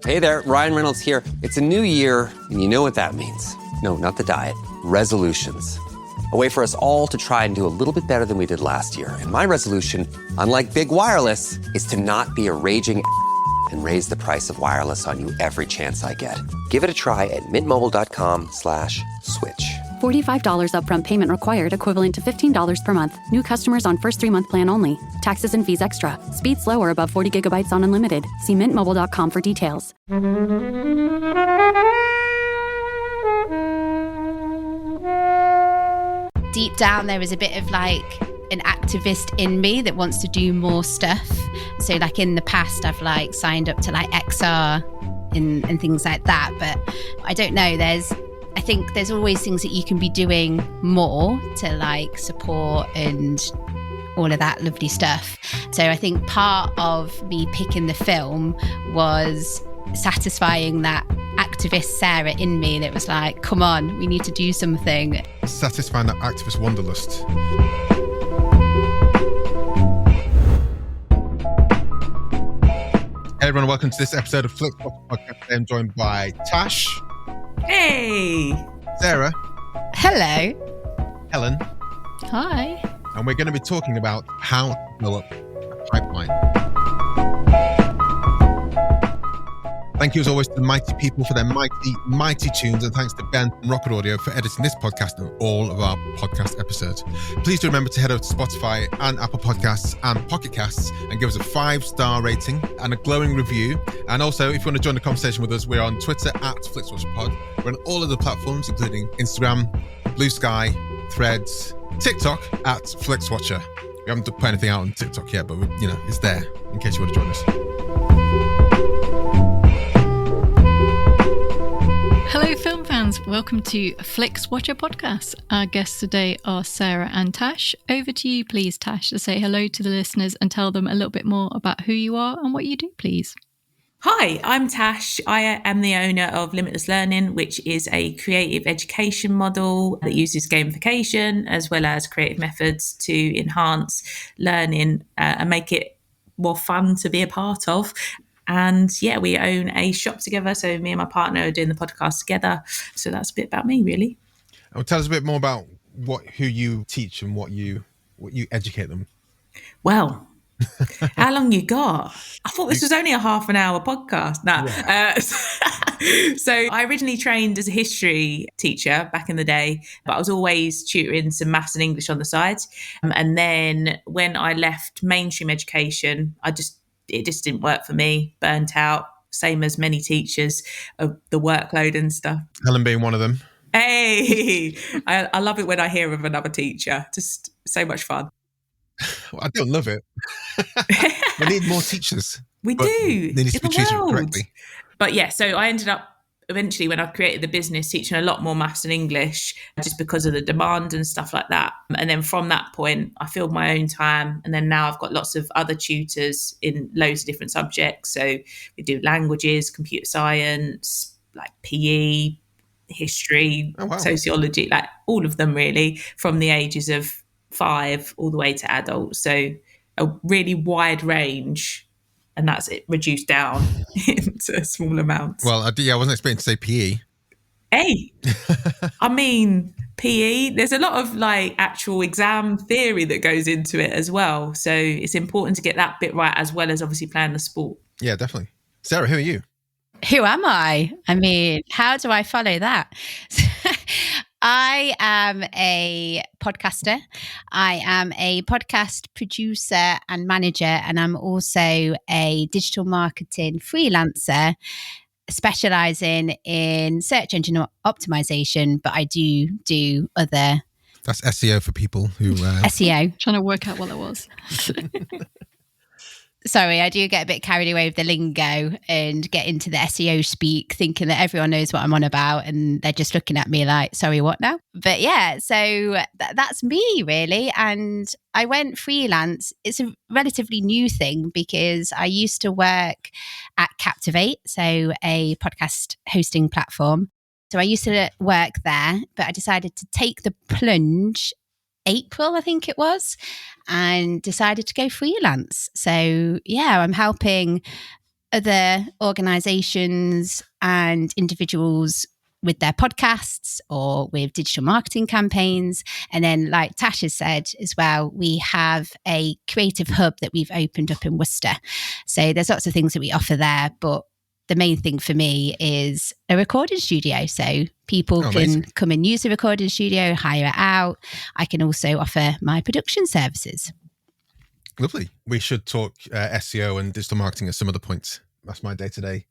Hey there, Ryan Reynolds here. It's a new year, and you know what that means. No, not the diet. Resolutions. A way for us all to try and do a little bit better than we did last year. And my resolution, unlike big wireless, is to not be a raging and raise the price of wireless on you every chance I get. Give it a try at mintmobile.com/switch. $45 upfront payment required, equivalent to $15 per month. New customers on first 3-month plan only. Taxes and fees extra. Speed slower above 40 gigabytes on unlimited. See mintmobile.com for details. Deep down, there was a bit of like an activist in me that wants to do more stuff. So like in the past, I've like signed up to like XR and things like that. But I don't know, I think there's always things that you can be doing more to like support and all of that lovely stuff. So I think part of me picking the film was satisfying that activist Sarah in me that was like, come on, we need to do something. Satisfying that activist wanderlust. Hey everyone, welcome to this episode of Flixwatcher Podcast. I'm joined by Tash. Hey! Sarah. Hello. Helen. Hi. And we're going to be talking about how to develop a pipeline. Thank you as always to the mighty people for their mighty tunes, and thanks to Ben from Rocket Audio for editing this podcast and all of our podcast episodes. Please do remember to head over to Spotify and Apple Podcasts and Pocket Casts and give us a 5-star rating and a glowing review. And also, if you want to join the conversation with us, we're on Twitter at FlixWatcherPod. We're on all of the platforms, including Instagram, Blue Sky, Threads, TikTok at Flixwatcher. We haven't put anything out on TikTok yet, but it's there in case you want to join us. Hello film fans, welcome to Flixwatcher Podcast. Our guests today are Sarah and Tash. Over to you please, Tash, to say hello to the listeners and tell them a little bit more about who you are and what you do, please. Hi, I'm Tash. I am the owner of Limitless Learning, which is a creative education model that uses gamification as well as creative methods to enhance learning and make it more fun to be a part of. And yeah, we own a shop together. So me and my partner are doing the podcast together. So that's a bit about me, really. Well, tell us a bit more about who you teach and what you educate them. Well, how long you got? I thought this was only a half an hour podcast. So I originally trained as a history teacher back in the day, but I was always tutoring some maths and English on the side. And then when I left mainstream education, it just didn't work for me, burnt out, same as many teachers of the workload and stuff. Helen being one of them. Hey, I love it when I hear of another teacher. Just so much fun. Well, I don't love it. We need more teachers. We do. They need to be treated correctly. But yeah, so I ended up eventually, when I created the business, teaching a lot more maths and English just because of the demand and stuff like that. And then from that point, I filled my own time. And then now I've got lots of other tutors in loads of different subjects. So we do languages, computer science, like PE, history, sociology, like all of them really, from the ages of 5 all the way to adults. So a really wide range. And that's it, reduced down into small amounts. Well, I wasn't expecting to say PE. Hey, I mean, PE, there's a lot of like actual exam theory that goes into it as well. So it's important to get that bit right as well as obviously playing the sport. Yeah, definitely. Sarah, who are you? Who am I? I mean, how do I follow that? I am a podcaster. I am a podcast producer and manager, and I'm also a digital marketing freelancer specializing in search engine optimization, but I do other... That's SEO for people who... SEO. Trying to work out what that was. Sorry, I do get a bit carried away with the lingo and get into the SEO speak, thinking that everyone knows what I'm on about, and they're just looking at me like, sorry, what now? But yeah, so that's me really. And I went freelance. It's a relatively new thing because I used to work at Captivate, so a podcast hosting platform. So I used to work there, but I decided to take the plunge April, I think it was, and decided to go freelance. So yeah, I'm helping other organizations and individuals with their podcasts or with digital marketing campaigns. And then, like Tasha said as well, we have a creative hub that we've opened up in Worcester. So there's lots of things that we offer there, but the main thing for me is a recording studio. So people can come and use the recording studio, hire it out. I can also offer my production services. Lovely. We should talk SEO and digital marketing at some other points. That's my day-to-day.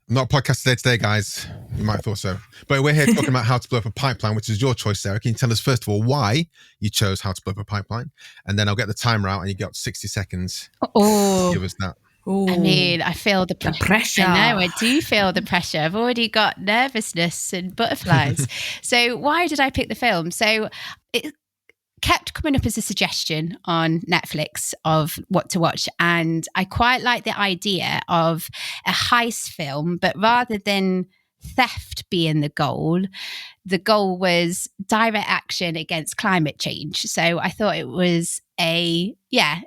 Not a podcast today, guys. You might have thought so. But we're here talking about how to blow up a pipeline, which is your choice, Sarah. Can you tell us, first of all, why you chose how to blow up a pipeline? And then I'll get the timer out and you got 60 seconds to give us that. Ooh. I mean, I feel the pressure. I know, I do feel the pressure. I've already got nervousness and butterflies. So why did I pick the film? So it kept coming up as a suggestion on Netflix of what to watch. And I quite like the idea of a heist film, but rather than theft being the goal was direct action against climate change. So I thought it was an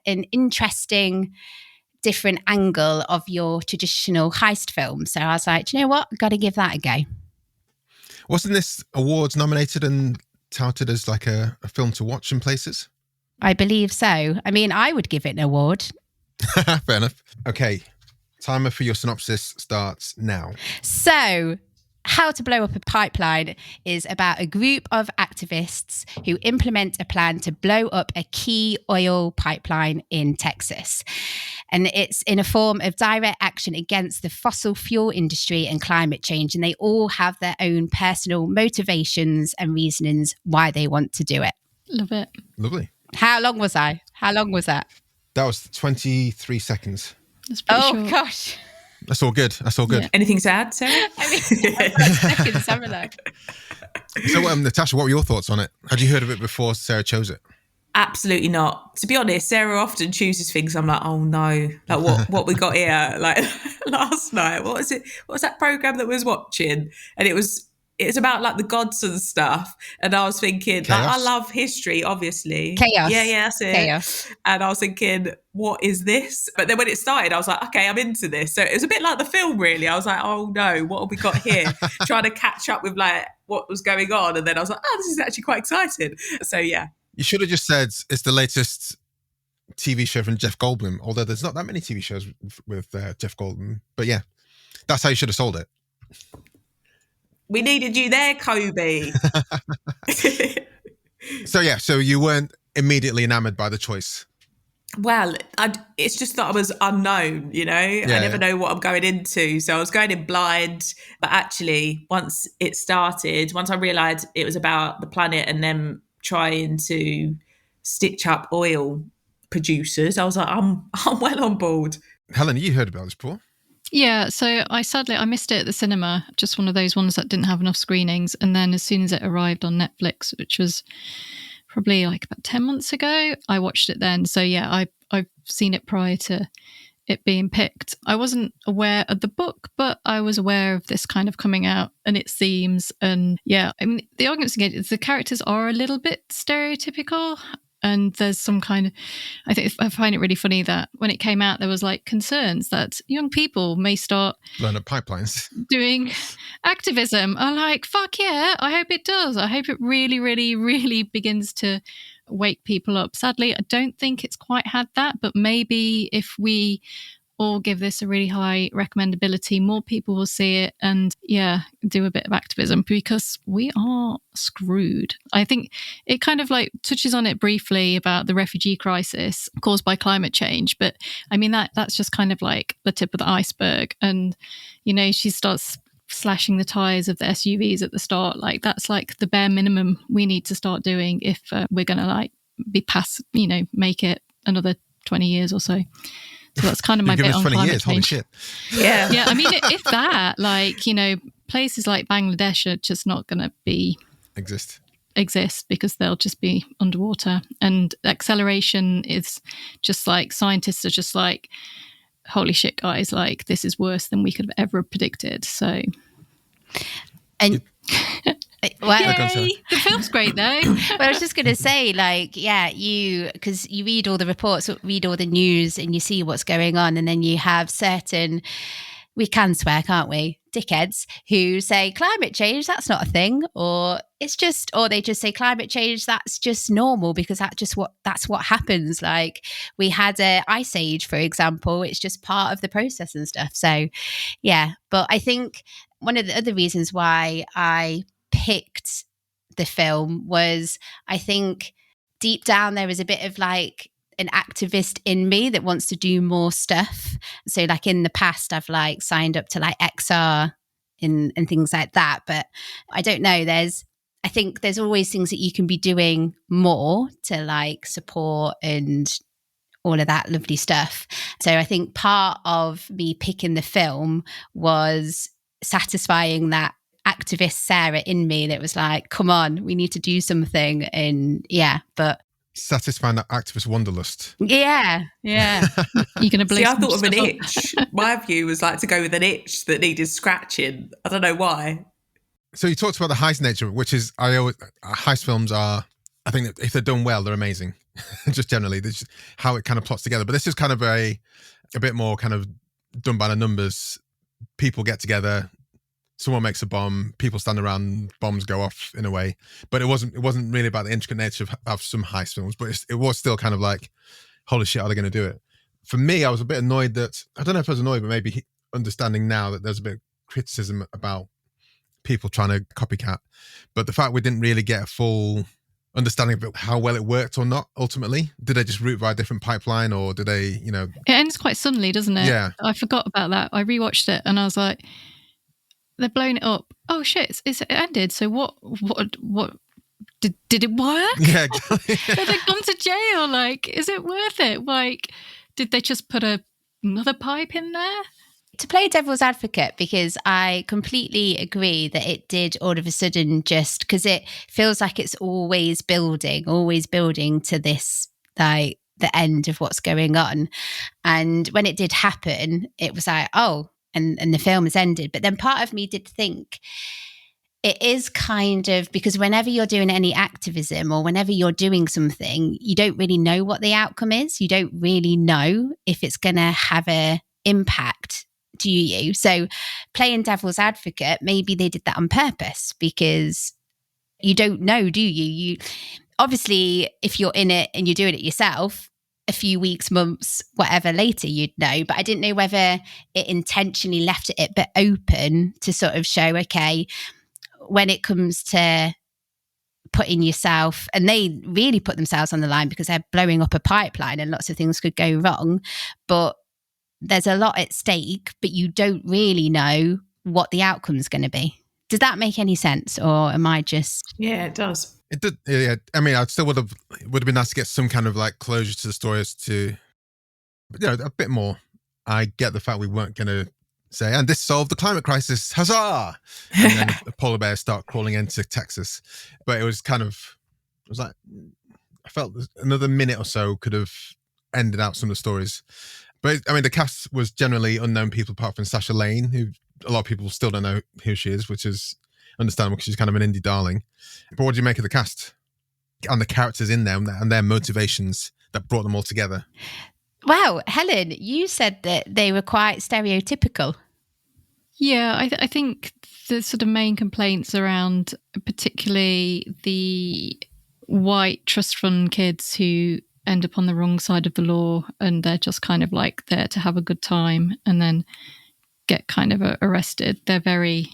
interesting different angle of your traditional heist film. So I was like, do you know what? I've got to give that a go. Wasn't this awards nominated and touted as like a film to watch in places? I believe so. I mean, I would give it an award. Fair enough. Okay. Timer for your synopsis starts now. So, How to Blow Up a Pipeline is about a group of activists who implement a plan to blow up a key oil pipeline in Texas. And it's in a form of direct action against the fossil fuel industry and climate change. And they all have their own personal motivations and reasonings why they want to do it. Love it. Lovely. How long was I? How long was that? That was 23 seconds. That's pretty short. Gosh. That's all good. Yeah. Anything to add, Sarah? I mean, seconds, So, Natasha, what were your thoughts on it? Had you heard of it before Sarah chose it? Absolutely not. To be honest, Sarah often chooses things. I'm like, oh no, like what we got here? Like last night, what was it? What was that program that we was watching? And it's about like the gods and stuff. And I was thinking, like, I love history, obviously. Chaos. Yeah, that's it. Chaos. And I was thinking, what is this? But then when it started, I was like, okay, I'm into this. So it was a bit like the film, really. I was like, oh no, what have we got here? Trying to catch up with like what was going on. And then I was like, oh, this is actually quite exciting. So yeah. You should have just said it's the latest TV show from Jeff Goldblum, although there's not that many TV shows with Jeff Goldblum. But yeah, that's how you should have sold it. We needed you there, Kobe. So you weren't immediately enamored by the choice. Well, it's just that I was unknown, you know? I never know what I'm going into. So I was going in blind. But actually, once it started, once I realised it was about the planet and then trying to stitch up oil producers, I was like, I'm well on board. Helen, you heard about this before? Yeah, so I missed it at the cinema, just one of those ones that didn't have enough screenings. And then as soon as it arrived on Netflix, which was probably like about 10 months ago, I watched it then. So yeah, I've seen it prior to it being picked. I wasn't aware of the book, but I was aware of this kind of coming out and its themes. And yeah, I mean, the arguments against it, the characters are a little bit stereotypical. And there's some kind of, I find it really funny that when it came out, there was like concerns that young people may start blowing up pipelines, doing activism. I'm like, fuck yeah, I hope it does. I hope it really, really, really begins to wake people up. Sadly, I don't think it's quite had that, but maybe if we all give this a really high recommendability, more people will see it and do a bit of activism, because we are screwed. I think it kind of like touches on it briefly about the refugee crisis caused by climate change, but I mean that's just kind of like the tip of the iceberg. And you know, she starts slashing the tires of the SUVs at the start. Like that's like the bare minimum we need to start doing if we're going to like be past, you know, make it another 20 years or so. So that's kind of my bit on climate change. Holy shit. Yeah. Yeah. I mean, if that, like, you know, places like Bangladesh are just not going to exist because they'll just be underwater. And acceleration is just like, scientists are just like, holy shit, guys, like this is worse than we could have ever predicted. So. And Well, Yay! The film's great though. Well, I was just going to say, like, yeah, because you read all the reports, read all the news, and you see what's going on, and then you have certain, we can swear, can't we, dickheads who say climate change, that's not a thing, or they just say climate change, that's just normal because that's what happens. Like, we had a ice age, for example, it's just part of the process and stuff. So, yeah, but I think one of the other reasons why I picked the film was, I think deep down there is a bit of like an activist in me that wants to do more stuff. So like in the past, I've like signed up to like XR and things like that. But I don't know, I think there's always things that you can be doing more to like support and all of that lovely stuff. So I think part of me picking the film was satisfying that activist Sarah in me that was like, come on, we need to do something. And yeah, but satisfying that activist wanderlust. Yeah. You're going to See, I thought of an itch. My view was like to go with an itch that needed scratching. I don't know why. So you talked about the heist nature, which is, heist films are, I think that if they're done well, they're amazing. Just generally, this is how it kind of plots together. But this is kind of a bit more kind of done by the numbers. People get together, someone makes a bomb, people stand around, bombs go off in a way. But it wasn't really about the intricate nature of some heist films, but it was still kind of like, holy shit, are they going to do it? For me, I was a bit annoyed that, I don't know if I was annoyed, but maybe understanding now that there's a bit of criticism about people trying to copycat. But the fact we didn't really get a full understanding of how well it worked or not, ultimately. Did they just route via a different pipeline, or did they, It ends quite suddenly, doesn't it? Yeah. I forgot about that. I rewatched it and I was like, they're blowing it up. Oh shit, it ended. So what did it work? Yeah, exactly. Have they gone to jail? Like, is it worth it? Like, did they just put another pipe in there? To play devil's advocate, because I completely agree that it did all of a sudden, just because it feels like it's always building to this, like the end of what's going on. And when it did happen, it was like, oh, and the film has ended. But then part of me did think it is kind of, because whenever you're doing any activism or whenever you're doing something, you don't really know what the outcome is. You don't really know if it's going to have an impact, do you? So playing devil's advocate, maybe they did that on purpose, because you don't know, do you? You obviously, if you're in it and you're doing it yourself, a few weeks, months, whatever later, you'd know. But I didn't know whether it intentionally left it a bit open to sort of show, okay, when it comes to putting yourself, and they really put themselves on the line because they're blowing up a pipeline and lots of things could go wrong, but there's a lot at stake, but you don't really know what the outcome's going to be. Does that make any sense, or am I just... Yeah, it does. It did. Yeah, I mean, I still would have been nice to get some kind of like closure to the story as to, a bit more. I get the fact we weren't going to say, and this solved the climate crisis, huzzah! And then the polar bears start crawling into Texas. But it was like, I felt another minute or so could have ended out some of the stories. But I mean, the cast was generally unknown people apart from Sasha Lane, who a lot of people still don't know who she is, which is understandable because she's kind of an indie darling. But what do you make of the cast and the characters in them and their motivations that brought them all together? Wow, Helen, you said that they were quite stereotypical. Yeah, I think the sort of main complaints around particularly the white trust fund kids who end up on the wrong side of the law, and they're just kind of like there to have a good time and then get kind of arrested. They're very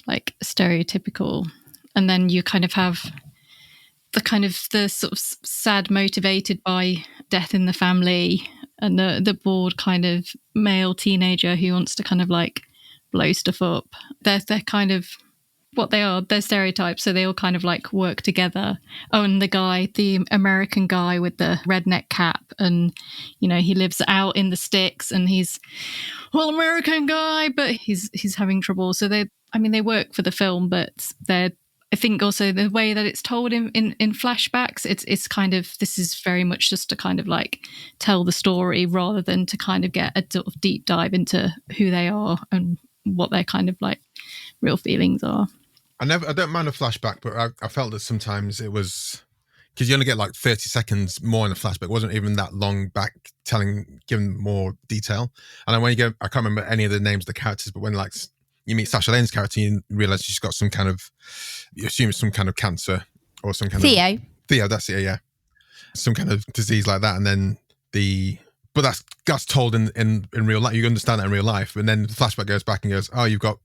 like stereotypical. And then you kind of have the sort of sad motivated by death in the family, and the bored kind of male teenager who wants to kind of like blow stuff up. They're kind of what they are. They're stereotypes, so they all kind of like work together. Oh, and the American guy with the redneck cap, and he lives out in the sticks, and he's American guy, but he's having trouble. So they work for the film, but I think also the way that it's told in flashbacks, it's kind of, this is very much just to kind of like tell the story rather than to kind of get a sort of deep dive into who they are and what their kind of like real feelings are. I don't mind a flashback, but I felt that sometimes it was, because you only get like 30 seconds more in a flashback. It wasn't even that long back giving more detail. And then when you go, I can't remember any of the names of the characters, but when like you meet Sasha Lane's character, you realize she's got some kind of, you assume it's some kind of cancer or some kind of Theo, that's it, yeah. Some kind of disease like that. And then but that's told in real life. You understand that in real life. And then the flashback goes back and goes, oh, you've got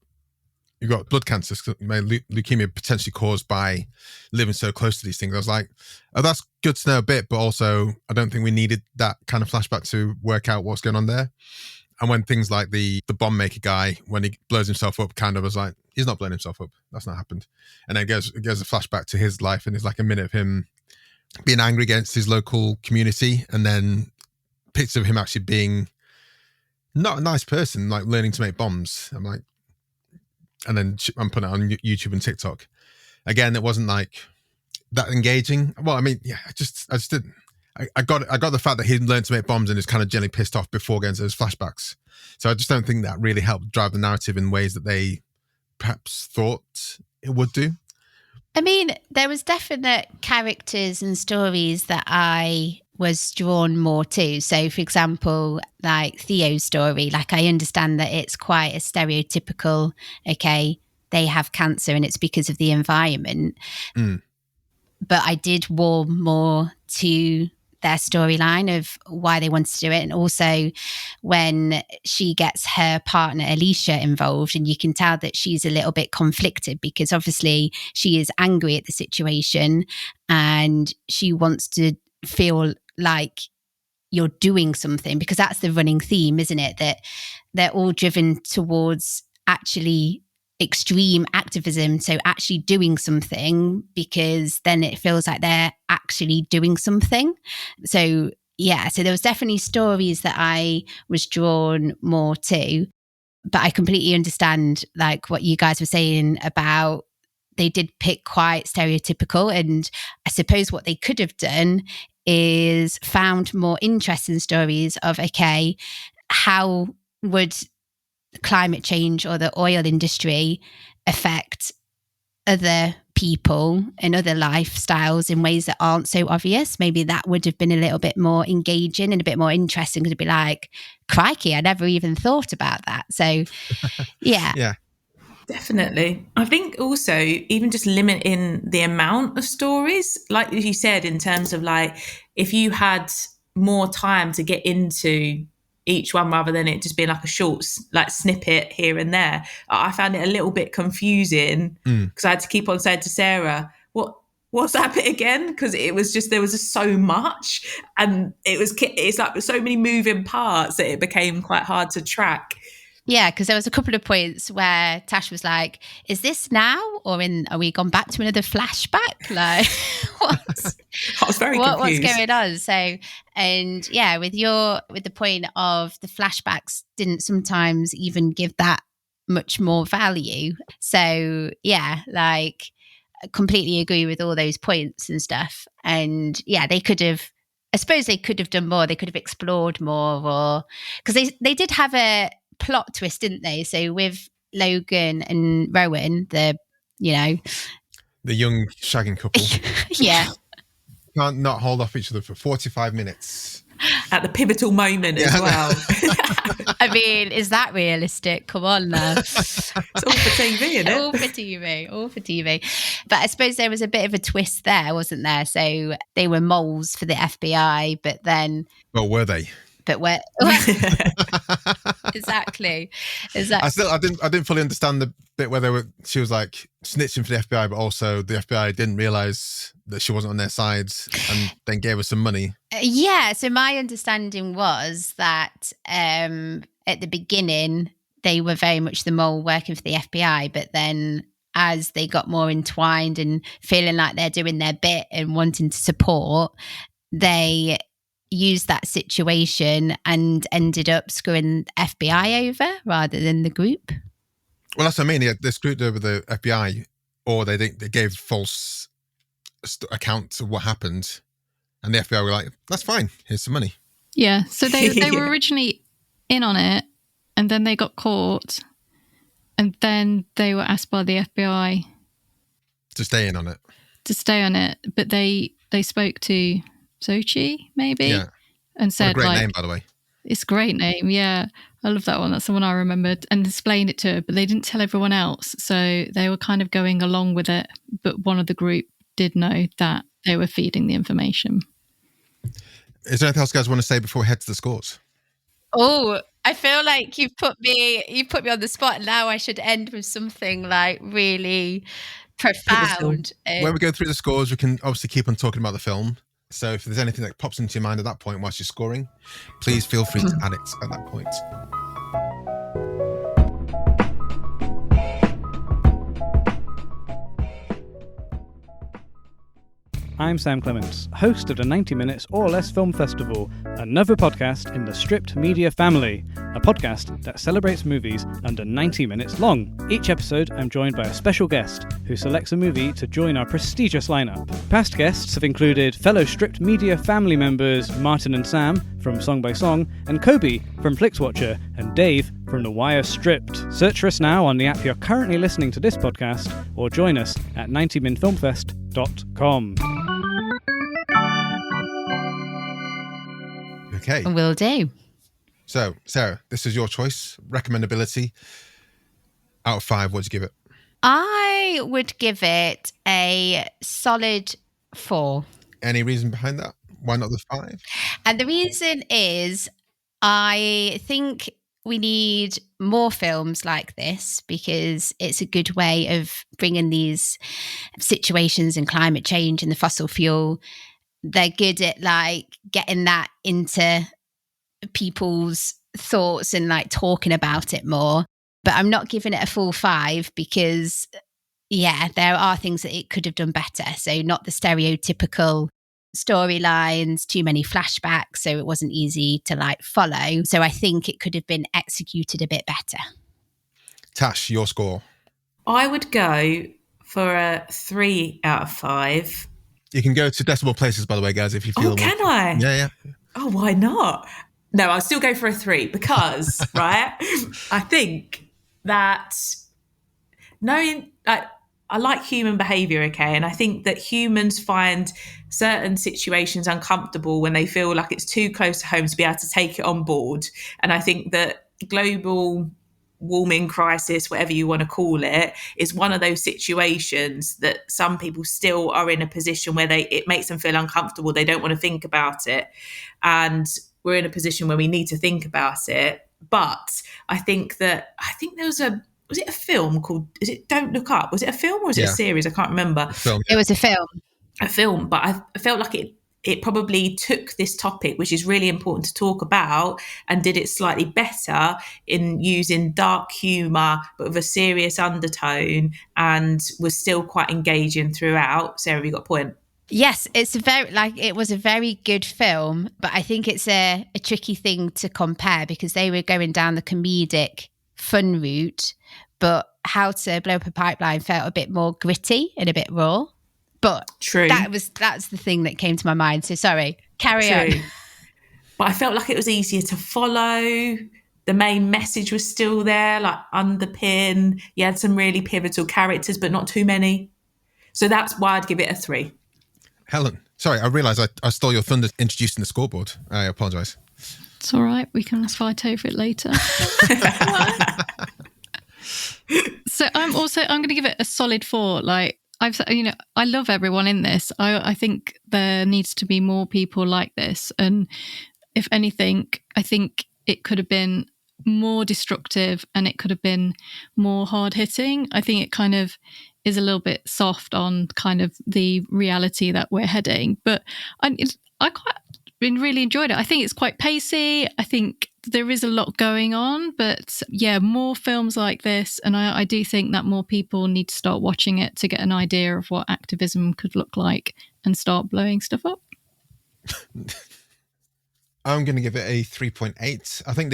blood cancer, leukemia potentially caused by living so close to these things. I was like, oh, that's good to know a bit, but also I don't think we needed that kind of flashback to work out what's going on there. And when things like the bomb maker guy, when he blows himself up, kind of was like, he's not blowing himself up. That's not happened. And then it goes a flashback to his life, and it's like a minute of him being angry against his local community, and then pictures of him actually being not a nice person, like learning to make bombs. I'm like, and then I'm putting it on YouTube and TikTok. Again, it wasn't like that engaging. Well, I mean, yeah, I just didn't. I got the fact that he learned to make bombs and is kind of generally pissed off before getting to those flashbacks. So I just don't think that really helped drive the narrative in ways that they perhaps thought it would do. I mean, there was definite characters and stories that I was drawn more to. So, for example, like Theo's story, like I understand that it's quite a stereotypical, okay, they have cancer and it's because of the environment. But I did warm more to their storyline of why they wanted to do it. And also when she gets her partner Alicia involved, and you can tell that she's a little bit conflicted, because obviously she is angry at the situation and she wants to feel like you're doing something, because that's the running theme, isn't it? That they're all driven towards actually extreme activism, so actually doing something, because then it feels like they're actually doing something. So yeah, so there was definitely stories that I was drawn more to, but I completely understand like what you guys were saying about they did pick quite stereotypical, and I suppose what they could have done is found more interesting stories of, okay, how would climate change or the oil industry affect other people and other lifestyles in ways that aren't so obvious? Maybe that would have been a little bit more engaging and a bit more interesting, to be like, crikey, I never even thought about that. So yeah. Definitely. I think also even just limiting the amount of stories, like you said, in terms of like, if you had more time to get into each one rather than it just being like a short like snippet here and there, I found it a little bit confusing because I had to keep on saying to Sarah, what's that bit again? Because it was just, there was just so much, and it's like so many moving parts that it became quite hard to track. Yeah, because there was a couple of points where Tash was like, is this now, or are we gone back to another flashback? Like, I was very confused. What's going on? So, and yeah, with the point of the flashbacks didn't sometimes even give that much more value. So yeah, like I completely agree with all those points and stuff. And yeah, I suppose they could have done more. They could have explored more, or because they did have a plot twist, didn't they? So with Logan and Rowan, the young shagging couple, yeah, can't not hold off each other for 45 minutes at the pivotal moment as well. I mean, is that realistic? Come on now. It's all for TV, isn't it? All for TV. But I suppose there was a bit of a twist there, wasn't there? So they were moles for the FBI, but then, well, were they? But where exactly. I didn't fully understand the bit where she was like snitching for the FBI, but also the FBI didn't realize that she wasn't on their sides and then gave her some money. Yeah. So my understanding was that at the beginning they were very much the mole working for the FBI, but then as they got more entwined and feeling like they're doing their bit and wanting to support, they used that situation and ended up screwing FBI over rather than the group. Well, that's what I mean. They screwed over the FBI, or they gave false accounts of what happened, and the FBI were like, "That's fine. Here's some money." Yeah. So they were originally in on it, and then they got caught, and then they were asked by the FBI To stay in on it. To stay on it. But they spoke to Sochi, maybe, and said, what a great name, by the way. It's a great name, yeah. I love that one. That's the one I remembered. And explained it to her, but they didn't tell everyone else. So they were kind of going along with it. But one of the group did know that they were feeding the information. Is there anything else you guys want to say before we head to the scores? Oh, I feel like you've put me on the spot. Now I should end with something like really profound. When we go through the scores, we can obviously keep on talking about the film. So if there's anything that pops into your mind at that point whilst you're scoring, please feel free to add it at that point. I'm Sam Clements, host of the 90 Minutes or Less Film Festival, another podcast in the Stripped Media family, a podcast that celebrates movies under 90 minutes long. Each episode, I'm joined by a special guest who selects a movie to join our prestigious lineup. Past guests have included fellow Stripped Media family members Martin and Sam from Song by Song, and Kobe from Flixwatcher, and Dave from The Wire Stripped. Search for us now on the app you're currently listening to this podcast, or join us at 90minfilmfest.com. Okay. Will do. So, Sarah, this is your choice. Recommendability. Out of 5, what'd you give it? I would give it a solid 4. Any reason behind that? Why not the 5? And the reason is I think we need more films like this because it's a good way of bringing these situations and climate change and the fossil fuel. They're good at like getting that into people's thoughts and like talking about it more. But I'm not giving it a full 5 because, yeah, there are things that it could have done better. So not the stereotypical storylines, too many flashbacks, so it wasn't easy to like follow. So I think it could have been executed a bit better. Tash, your score? I would go for a 3 out of 5. You can go to decimal places, by the way, guys, if you feel... Oh, can I? Yeah. Oh, why not? No, I'll still go for a 3 because, right, I think that knowing... I like human behaviour, okay? And I think that humans find certain situations uncomfortable when they feel like it's too close to home to be able to take it on board. And I think that global warming crisis, whatever you want to call it, is one of those situations that some people still are in a position where it makes them feel uncomfortable. They don't want to think about it. And we're in a position where we need to think about it. But I think there was was it a film called, is it Don't Look Up? Was it a film or was it a series? I can't remember. It was a film. A film, but I felt like it probably took this topic, which is really important to talk about, and did it slightly better in using dark humour, but with a serious undertone, and was still quite engaging throughout. Sarah, have you got a point? Yes, it was a very good film, but I think it's a tricky thing to compare because they were going down the comedic fun route, but How to Blow Up a Pipeline felt a bit more gritty and a bit raw. But true, that's the thing that came to my mind. So sorry, carry on. But I felt like it was easier to follow. The main message was still there, like underpin. You had some really pivotal characters, but not too many. So that's why I'd give it a 3. Helen, sorry, I realised I stole your thunder introducing the scoreboard. I apologise. It's all right. We can fight over it later. So I'm going to give it a solid 4. Like I love everyone in this. I think there needs to be more people like this. And if anything, I think it could have been more destructive and it could have been more hard hitting. I think it kind of is a little bit soft on kind of the reality that we're heading. But I really enjoyed it. I think it's quite pacey. I think there is a lot going on, but yeah, more films like this. And I do think that more people need to start watching it to get an idea of what activism could look like and start blowing stuff up. I'm going to give it a 3.8. I think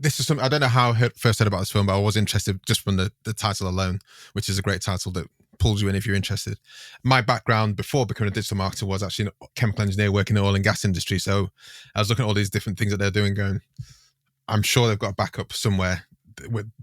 this is something, I don't know how I first heard about this film, but I was interested just from the title alone, which is a great title that pulls you in if you're interested. My background before becoming a digital marketer was actually a chemical engineer working in the oil and gas industry. So I was looking at all these different things that they're doing going, I'm sure they've got a backup somewhere.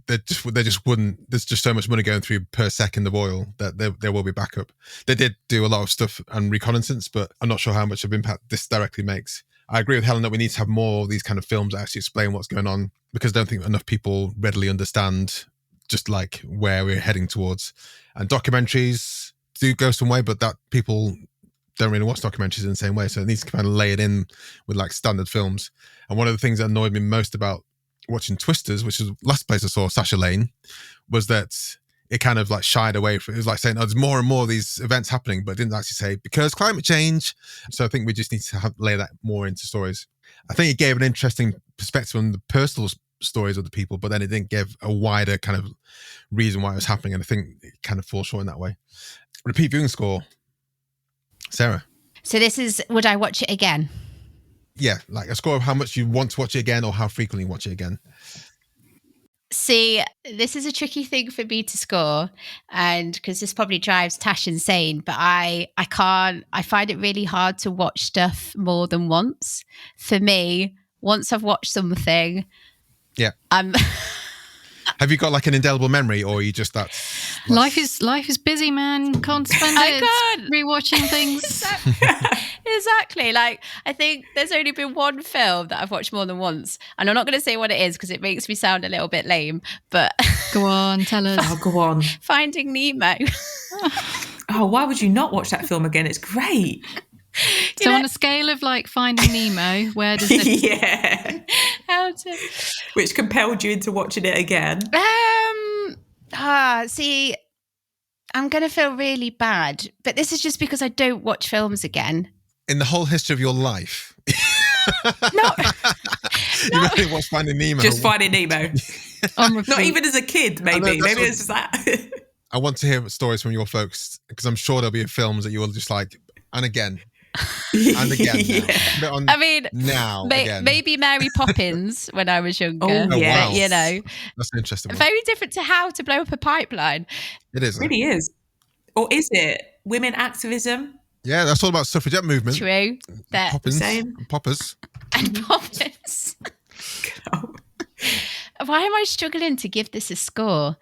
they just wouldn't. There's just so much money going through per second of oil that there will be backup. They did do a lot of stuff and reconnaissance, but I'm not sure how much of impact this directly makes. I agree with Helen that we need to have more of these kind of films that actually explain what's going on, because I don't think enough people readily understand just like where we're heading towards. And documentaries do go some way, but that people don't really watch documentaries in the same way. So it needs to kind of lay it in with like standard films. And one of the things that annoyed me most about watching Twisters, which is the last place I saw Sasha Lane, was that it kind of like shied away from it. It was like saying, oh, there's more and more of these events happening, but it didn't actually say because climate change. So I think we just need to lay that more into stories. I think it gave an interesting perspective on the personal stories of the people, but then it didn't give a wider kind of reason why it was happening. And I think it kind of falls short in that way. Repeat viewing score, Sarah. So this is, would I watch it again? Yeah, like a score of how much you want to watch it again or how frequently you watch it again. See, this is a tricky thing for me to score, and because this probably drives Tash insane, but I find it really hard to watch stuff more than once. For me, once I've watched something, yeah, have you got like an indelible memory, or are you just that? Life is busy, man. Can't spend it rewatching things. Exactly. Like, I think there's only been one film that I've watched more than once, and I'm not going to say what it is because it makes me sound a little bit lame. But go on, tell us. Oh, go on. Finding Nemo. Oh, why would you not watch that film again? It's great. So on a scale of like Finding Nemo, where does it? Yeah. Which compelled you into watching it again? See, I'm going to feel really bad, but this is just because I don't watch films again. In the whole history of your life? No. You really watched Finding Nemo? Just Finding Nemo. Not even as a kid, maybe. Maybe it's just that. I want to hear stories from your folks, because I'm sure there'll be films that you will just like, and again. And again, yeah. I mean, now maybe Mary Poppins when I was younger. Oh, yeah. Wow. You know, that's an interesting one. Very different to How to Blow Up a Pipeline. It is. It really is. Or is it women activism? Yeah, that's all about suffragette movement. True. Poppins, same. and poppers. And poppers. Why am I struggling to give this a score?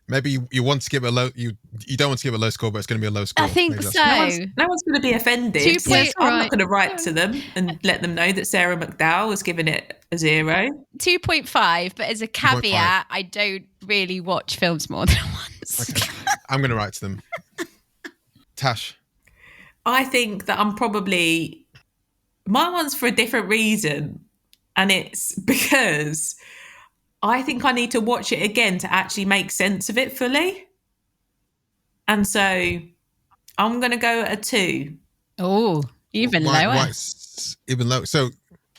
Maybe you want to give it a low. You don't want to give it a low score, but it's going to be a low score. I think so. No one's going to be offended. I'm not going to write to them and let them know that Sarah McDowell has given it a 0. 2.5, but as a caveat, I don't really watch films more than once. Okay. I'm going to write to them. Tash. I think that I'm probably, my one's for a different reason, and it's because I think I need to watch it again to actually make sense of it fully. And so I'm going to go at a 2. Oh, even lower. Right, even lower. So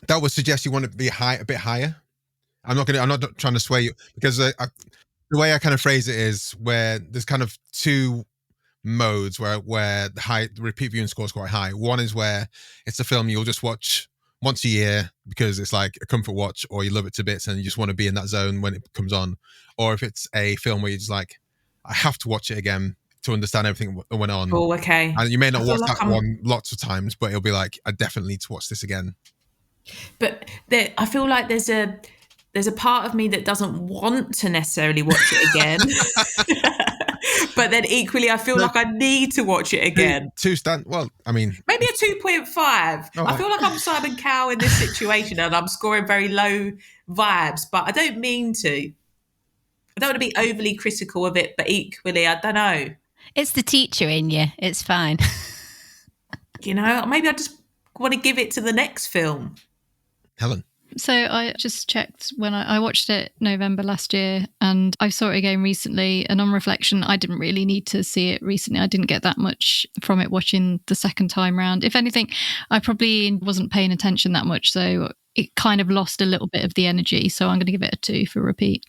that would suggest you want to be a bit higher. I'm not trying to sway you, because the way I kind of phrase it is where there's kind of 2 modes where the repeat viewing score is quite high. One is where it's a film you'll just watch once a year because it's like a comfort watch, or you love it to bits and you just want to be in that zone when it comes on. Or if it's a film where you're just like, I have to watch it again to understand everything that went on. Oh, okay. And you may not watch that one lots of times, but it'll be like, I definitely need to watch this again. But I feel like there's a part of me that doesn't want to necessarily watch it again. But then equally, I feel like I need to watch it again. Maybe a 2.5. I feel like I'm Simon Cowell in this situation, and I'm scoring very low vibes, but I don't mean to. I don't want to be overly critical of it, but equally, I don't know. It's the teacher in you. It's fine. You know, maybe I just want to give it to the next film. Helen. So I just checked when I watched it November last year, and I saw it again recently, and on reflection, I didn't really need to see it recently. I didn't get that much from it watching the second time round. If anything, I probably wasn't paying attention that much, so it kind of lost a little bit of the energy. So I'm going to give it a 2 for repeat.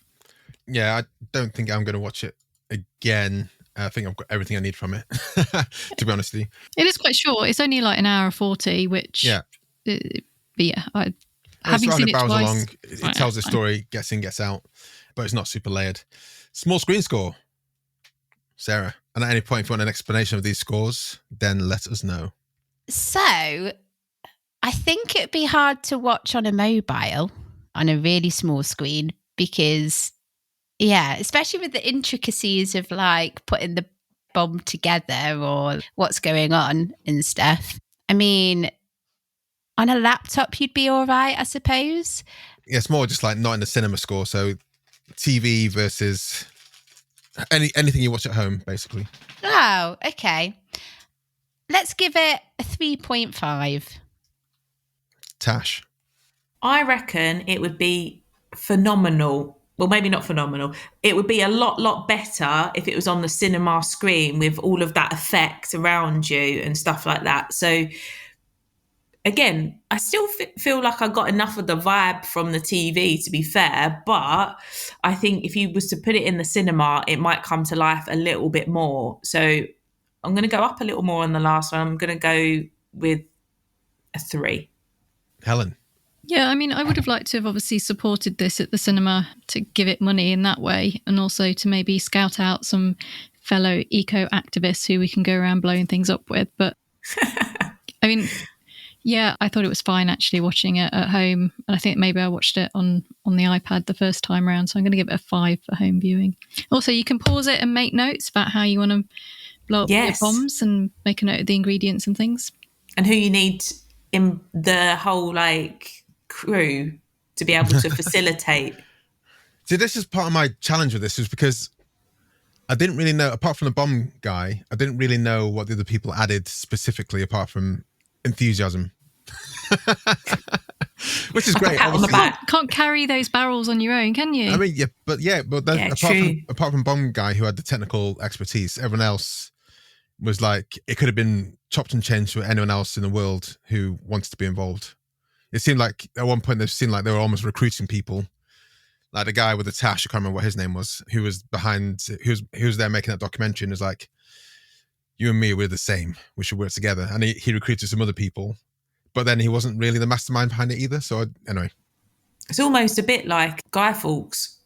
Yeah, I don't think I'm going to watch it again. I think I've got everything I need from it, to be honest with you. It is quite short. It's only like an hour 40, which... Yeah. But yeah, having seen it twice, along, it tells the story, gets in, gets out, but it's not super layered. Small screen score, Sarah. And at any point, if you want an explanation of these scores, then let us know. So, I think it'd be hard to watch on a mobile on a really small screen, because Yeah, especially with the intricacies of like putting the bomb together or what's going on and stuff. I mean, on a laptop, you'd be all right, I suppose. Yeah, it's more just like not in the cinema score. So TV versus anything you watch at home, basically. Oh, okay. Let's give it a 3.5. Tash. I reckon it would be phenomenal. Well, maybe not phenomenal. It would be a lot better if it was on the cinema screen with all of that effect around you and stuff like that. So again, I still feel like I got enough of the vibe from the TV, to be fair. But I think if you was to put it in the cinema, it might come to life a little bit more. So I'm going to go up a little more on the last one. I'm going to go with a 3. Helen. Yeah, I mean, I would have liked to have obviously supported this at the cinema to give it money in that way, and also to maybe scout out some fellow eco-activists who we can go around blowing things up with. But I mean, yeah, I thought it was fine actually watching it at home. And I think maybe I watched it on the iPad the first time around. So I'm going to give it a 5 for home viewing. Also, you can pause it and make notes about how you want to blow up your bombs and make a note of the ingredients and things. And who you need in the whole like crew to be able to facilitate. See, this is part of my challenge with this, is because I didn't really know, apart from the bomb guy, I didn't really know what the other people added specifically apart from enthusiasm. Which is great. On the back. Can't carry those barrels on your own, can you? I mean, apart from bomb guy who had the technical expertise, everyone else was like, it could have been chopped and changed for anyone else in the world who wants to be involved. It seemed like at one point they've seemed like they were almost recruiting people. Like the guy with the tash, I can't remember what his name was, who was there making that documentary, and was like, you and me, we're the same. We should work together. And he recruited some other people, but then he wasn't really the mastermind behind it either. So anyway. It's almost a bit like Guy Fawkes.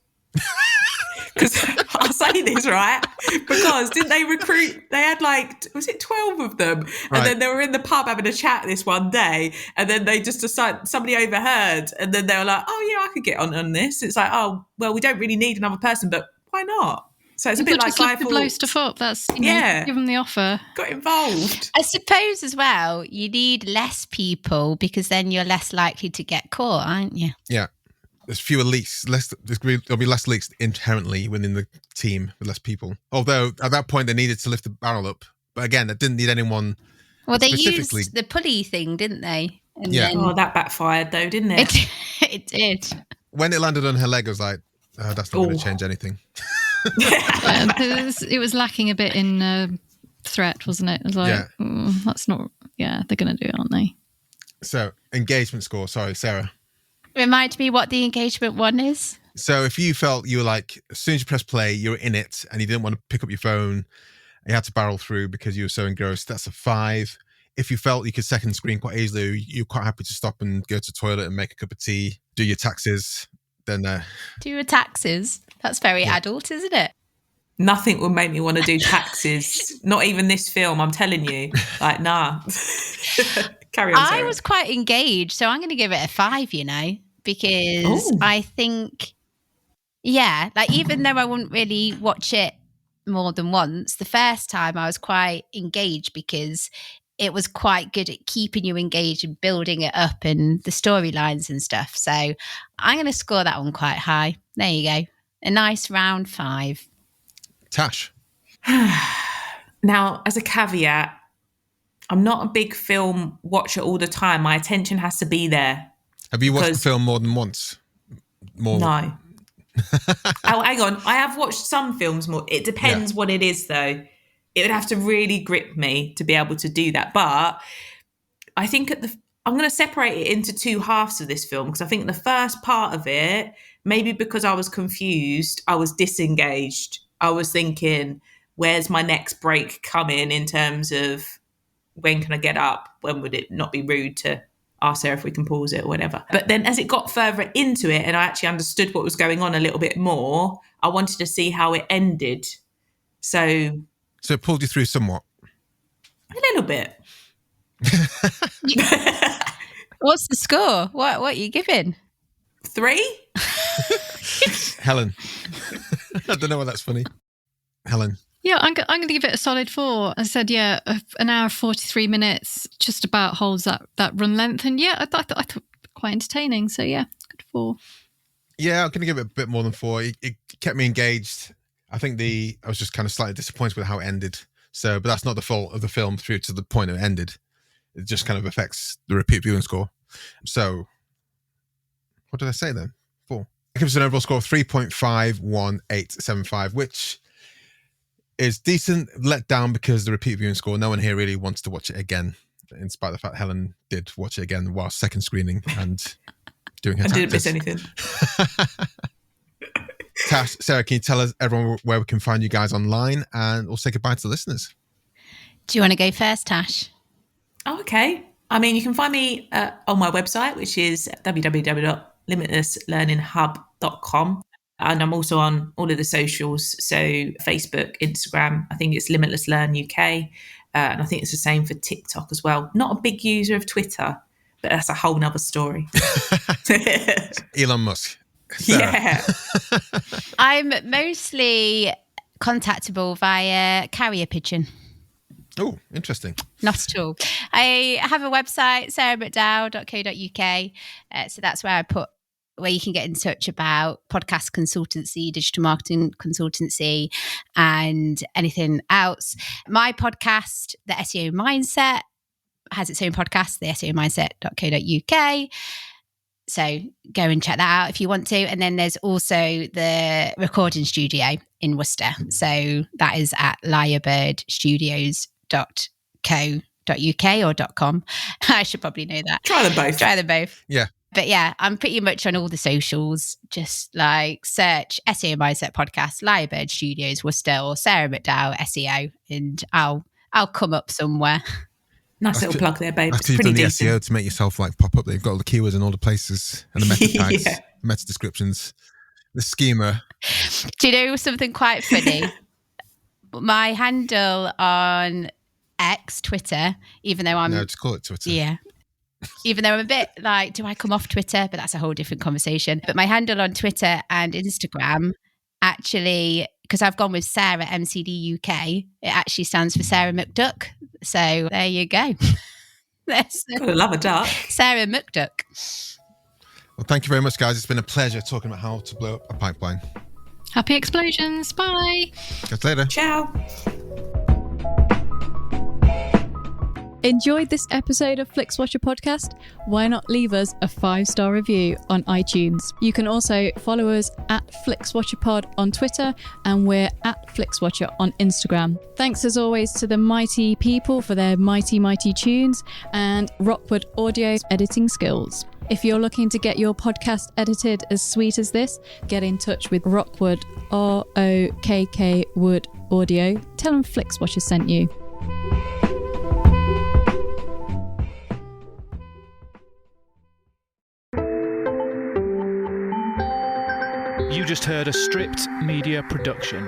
Because I'll say this, right? Because didn't they recruit, they had like, was it 12 of them? And right. Then they were in the pub having a chat this one day, and then they just decided, somebody overheard, and then they were like, oh yeah, I could get on this. It's like, oh, well, we don't really need another person, but why not? So it's a bit like Guy Fawkes. Blow stuff up. That's, give them the offer. Got involved. I suppose as well, you need less people because then you're less likely to get caught, aren't you? Yeah. There's fewer leaks. There'll be less leaks inherently within the team with less people. Although at that point they needed to lift the barrel up, but again, they didn't need anyone. Well, they used the pulley thing, didn't they? And then, that backfired though, didn't it? It did. When it landed on her leg, I was like, oh, that's not going to change anything. It was lacking a bit in threat, wasn't it? It was like, that's not. Yeah, they're going to do it, aren't they? So engagement score. Sorry, Sarah. Remind me what the engagement one is. So if you felt you were like, as soon as you press play, you were in it and you didn't want to pick up your phone, you had to barrel through because you were so engrossed, that's a 5. If you felt you could second screen quite easily, you're quite happy to stop and go to the toilet and make a cup of tea, do your taxes, then... Do your taxes? That's very adult, isn't it? Nothing would make me want to do taxes. Not even this film, I'm telling you. Like, nah. Carry on, Sarah. I was quite engaged, so I'm going to give it a 5, because I think, like even though I wouldn't really watch it more than once, the first time I was quite engaged because it was quite good at keeping you engaged and building it up and the storylines and stuff. So I'm going to score that one quite high. There you go. A nice round 5. Tash. Now, as a caveat, I'm not a big film watcher all the time. My attention has to be there. Have you watched the film more than once? No. Oh, hang on. I have watched some films more. It depends what it is, though. It would have to really grip me to be able to do that. But I think I'm going to separate it into 2 halves of this film, because I think the first part of it, maybe because I was confused, I was disengaged. I was thinking, where's my next break coming in terms of when can I get up? When would it not be rude to ask Sarah if we can pause it or whatever? But then as it got further into it and I actually understood what was going on a little bit more, I wanted to see how it ended. So it pulled you through somewhat? A little bit. What's the score? What are you giving? 3? Helen. I don't know why that's funny. Helen? Yeah, I'm going to give it a solid 4. I said, yeah, an hour 43 minutes just about holds that run length. And yeah, I thought quite entertaining. So yeah, good 4. Yeah, I'm going to give it a bit more than 4. It kept me engaged. I think I was just kind of slightly disappointed with how it ended. So, but that's not the fault of the film through to the point it ended. It just kind of affects the repeat viewing score. So, what did I say then? 4. It gives an overall score of 3.51875, which is decent, let down because the repeat viewing score, no one here really wants to watch it again, in spite of the fact Helen did watch it again while second screening and doing her I tactics. didn't miss anything. Tash, Sarah, can you tell us everyone where we can find you guys online, and we'll say goodbye to the listeners? Do you want to go first, Tash? Oh, okay. I mean, you can find me on my website, which is www.limitlesslearninghub.com. And I'm also on all of the socials. So Facebook, Instagram, I think it's Limitless Learn UK. And I think it's the same for TikTok as well. Not a big user of Twitter, but that's a whole nother story. Elon Musk. Sarah. Yeah. I'm mostly contactable via carrier pigeon. Oh, interesting. Not at all. I have a website, sarahmcdowell.co.uk. So that's where you can get in touch about podcast consultancy, digital marketing consultancy, and anything else. My podcast, the SEO Mindset, has its own podcast, the SEOmindset.co.uk. So go and check that out if you want to. And then there's also the recording studio in Worcester. So that is at lyrebirdstudios.co.uk or .com. I should probably know that. Try them both. Yeah. But yeah, I'm pretty much on all the socials. Just like search SEO Mindset Podcast, Lyrebird Studios, Worcester, or Sarah McDowell SEO, and I'll come up somewhere. Nice little plug there, babe. After you've done the SEO to make yourself like pop up, they've got all the keywords in all the places and the meta tags, meta descriptions, the schema. Do you know something quite funny? My handle on X, Twitter, even though No, just call it Twitter. Yeah. Even though I'm a bit like, do I come off Twitter? But that's a whole different conversation. But my handle on Twitter and Instagram actually, because I've gone with Sarah MCD UK, it actually stands for Sarah McDuck. So there you go. Gotta love a duck. Sarah McDuck. Well, thank you very much, guys. It's been a pleasure talking about how to blow up a pipeline. Happy explosions. Bye. Catch you later. Ciao. Enjoyed this episode of Flixwatcher podcast? Why not leave us a 5-star review on iTunes? You can also follow us at FlixWatcherPod on Twitter, and we're at FlixWatcher on Instagram. Thanks as always to the mighty people for their mighty, mighty tunes, and Rockwood Audio's editing skills. If you're looking to get your podcast edited as sweet as this, get in touch with Rockwood, ROKK Wood Audio. Tell them Flixwatcher sent you. You just heard a Stripped Media production.